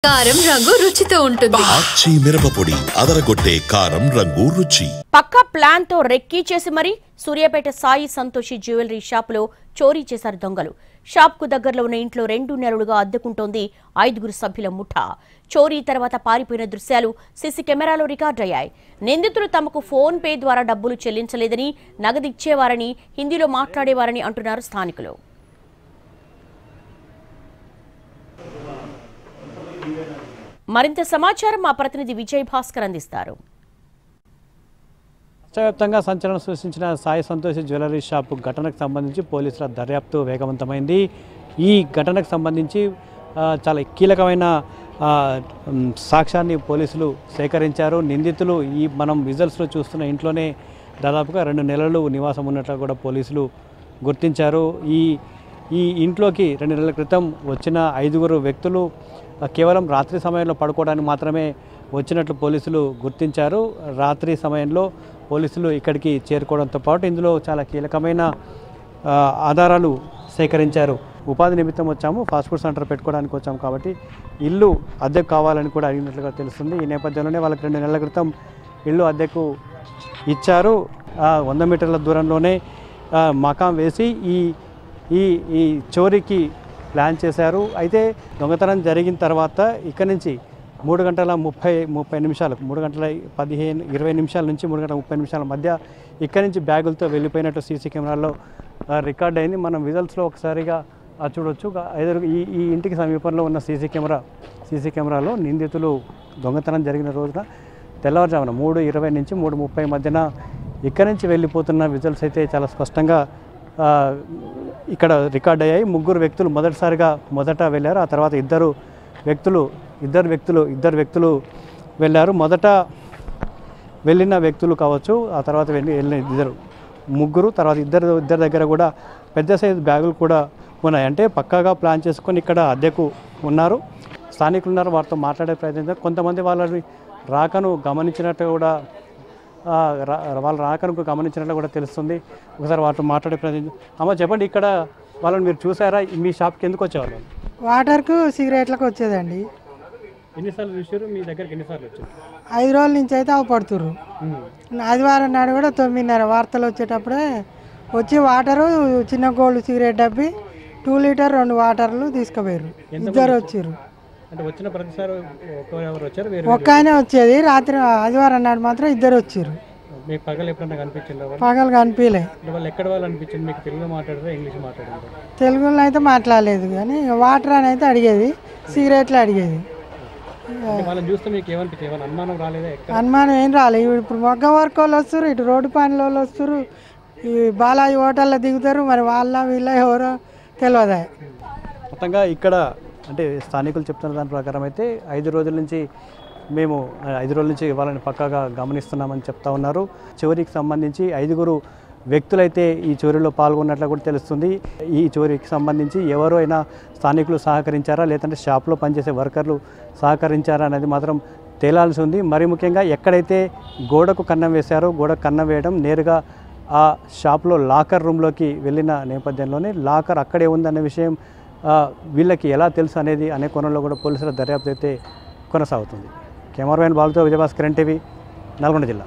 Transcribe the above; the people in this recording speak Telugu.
కారం రంగు రుచితో ఉంటుంది. ఆచి మిరపపొడి అదరగొట్టే కారం రంగు రుచి. పక్కా ప్లాన్ తో రెక్కీ చేసి మరి సూర్యాపేట సాయి సంతోషి జ్యువెలరీ షాప్ లో చోరీ చేశారు దొంగలు. షాప్ కు దగ్గరలో ఉన్న ఇంట్లో 2 నెలలుగా అద్దెకుంటోంది 5 సభ్యుల ముఠా. చోరీ తర్వాత పారిపోయిన దృశ్యాలు సీసీ కెమెరాలో రికార్డయ్యాయి. నిందితులు తమకు ఫోన్ పే ద్వారా డబ్బులు చెల్లించలేదని, నగదు ఇచ్చేవారని, హిందీలో మాట్లాడేవారని అంటున్నారు స్థానికులు. మరింత సమాచారం మా ప్రతినిధి విజయ్ భాస్కర్ అందిస్తారు. రాష్ట్రవ్యాప్తంగా సంచలనం సృష్టించిన సాయి సంతోషి జ్యువెలరీ షాప్ ఘటనకు సంబంధించి పోలీసుల దర్యాప్తు వేగవంతమైంది. ఈ ఘటనకు సంబంధించి చాలా కీలకమైన సాక్ష్యాన్ని పోలీసులు సేకరించారు. నిందితులు మనం విజువల్స్లో చూస్తున్న ఇంట్లోనే దాదాపుగా 2 నెలలు నివాసం ఉన్నట్లు కూడా పోలీసులు గుర్తించారు. ఈ ఇంట్లోకి 2 నెలల క్రితం వచ్చిన 5 వ్యక్తులు కేవలం రాత్రి సమయంలో పడుకోవడానికి మాత్రమే వచ్చినట్లు పోలీసులు గుర్తించారు. రాత్రి సమయంలో పోలీసులు ఇక్కడికి చేరుకోవడంతో పాటు ఇందులో చాలా కీలకమైన ఆధారాలు సేకరించారు. ఉపాధి నిమిత్తం వచ్చాము, ఫాస్ట్ ఫుడ్ సెంటర్ పెట్టుకోవడానికి వచ్చాము కాబట్టి ఇల్లు అద్దెకు కావాలని కూడా అడిగినట్లుగా తెలుస్తుంది. ఈ నేపథ్యంలోనే వాళ్ళకి 2 నెలల క్రితం ఇల్లు అద్దెకు ఇచ్చారు. 100 మీటర్ల దూరంలోనే మకాం వేసి ఈ చోరీకి ప్లాన్ చేశారు. అయితే దొంగతనం జరిగిన తర్వాత ఇక్కడి నుంచి 3 గంటల 30 నిమిషాలకు 3 గంటల 20 నిమిషాల నుంచి 3 గంటల 30 నిమిషాల మధ్య ఇక్కడి నుంచి బ్యాగులతో వెళ్ళిపోయినట్టు సీసీ కెమెరాల్లో రికార్డ్ అయింది. మనం విజువల్స్లో ఒకసారిగా చూడవచ్చు. ఈ ఇంటికి సమీపంలో ఉన్న సీసీ కెమెరాలో నిందితులు దొంగతనం జరిగిన రోజున తెల్లవారుజామున 3:20 నుంచి 3:30 మధ్యన ఇక్కడి నుంచి వెళ్ళిపోతున్న విజువల్స్ అయితే చాలా స్పష్టంగా ఇక్కడ రికార్డ్ అయ్యాయి. 3 వ్యక్తులు మొదట వెళ్ళారు. ఆ తర్వాత ఇద్దరు వ్యక్తులు వెళ్ళారు. మొదట వెళ్ళిన వ్యక్తులు కావచ్చు, ఆ తర్వాత వెళ్ళిన ముగ్గురు తర్వాత ఇద్దరు దగ్గర కూడా పెద్ద సైజు బ్యాగులు కూడా ఉన్నాయి. అంటే పక్కాగా ప్లాన్ చేసుకొని ఇక్కడ అద్దెకు ఉన్నారు. స్థానికులు ఉన్నారు, వారితో మాట్లాడే ప్రయత్నం. కొంతమంది వాళ్ళని రాకను గమనించినట్టు కూడా తెలుస్తుంది. ఒకసారి వాటితో మాట్లాడే ప్రయత్నం. అమ్మ చెప్పండి, ఇక్కడ వాళ్ళని మీరు చూసారా? మీ షాప్కి ఎందుకు వచ్చేవాళ్ళు? వాటర్కు సిగరెట్లకు వచ్చేదండి. ఎన్నిసార్లు చూసారు? మీ దగ్గరికి ఎన్నిసార్లు వచ్చారు? 5 రోజుల నుంచి అయితే అవి పడుతుర్రు. ఆదివారం నాడు కూడా 9:30 వార్తలు వచ్చేటప్పుడే వచ్చి వాటరు చిన్న గోల్డ్ సిగరెట్ డబ్బి 2 లీటర్ 2 వాటర్లు తీసుకుపోయారు. ఇద్దరు వచ్చారు. అంటే వచ్చిన ప్రతిసారి ఒక్క ఆయన వచ్చేది. రాత్రి ఆదివారం నాడు మాత్రం ఇద్దరు వచ్చారు. మీకు పగలు ఎప్పుడన్నా కనిపించింది? పగలు కనిపించలే. వాళ్ళు ఎక్కడ వాళ్ళు అనిపించింది? మీకు తెలుగులో మాట్లాడారా, ఇంగ్లీష్ మాట్లాడారు? తెలుగులో అయితే మాట్లాడలేదు, కానీ వాటర్ అని అయితే అడిగేది, సిగరెట్లు అడిగేది. వాళ్ళని చూస్తే మీకు ఏమనిపించింది? ఏమైనా అనుమానం రాలేదా? అనుమానం ఏం రాలేదు. ఇప్పుడు మొగ్గ వర్క్ వాళ్ళు వస్తారు, ఇటు రోడ్డు పనుల వాళ్ళు వస్తారు, ఈ బాలాజీ హోటల్లో దిగుతారు. మరి వీళ్ళ ఎవరో తెలియదా. మొత్తంగా ఇక్కడ అంటే స్థానికులు చెప్తున్న దాని ప్రకారం అయితే 5 రోజుల నుంచి వాళ్ళని పక్కాగా గమనిస్తున్నామని చెప్తా ఉన్నారు. చోరీకి సంబంధించి 5 వ్యక్తులైతే ఈ చోరీలో పాల్గొన్నట్లు కూడా తెలుస్తుంది. ఈ చోరీకి సంబంధించి ఎవరైనా స్థానికులు సహకరించారా, లేదంటే షాప్లో పనిచేసే వర్కర్లు సహకరించారా అనేది మాత్రం తేలాల్సి ఉంది. మరి ముఖ్యంగా ఎక్కడైతే గోడకు కన్నం వేశారో, గోడకు కన్నం వేయడం నేరుగా ఆ షాప్లో లాకర్ రూమ్లోకి వెళ్ళిన నేపథ్యంలోనే లాకర్ అక్కడే ఉందనే విషయం వీళ్ళకి ఎలా తెలుసు అనే కోణంలో కూడా పోలీసుల దర్యాప్తు అయితే కొనసాగుతుంది. కెమెరామెన్ బాలుతో విజయభాస్కర్, NTV, నల్గొండ జిల్లా.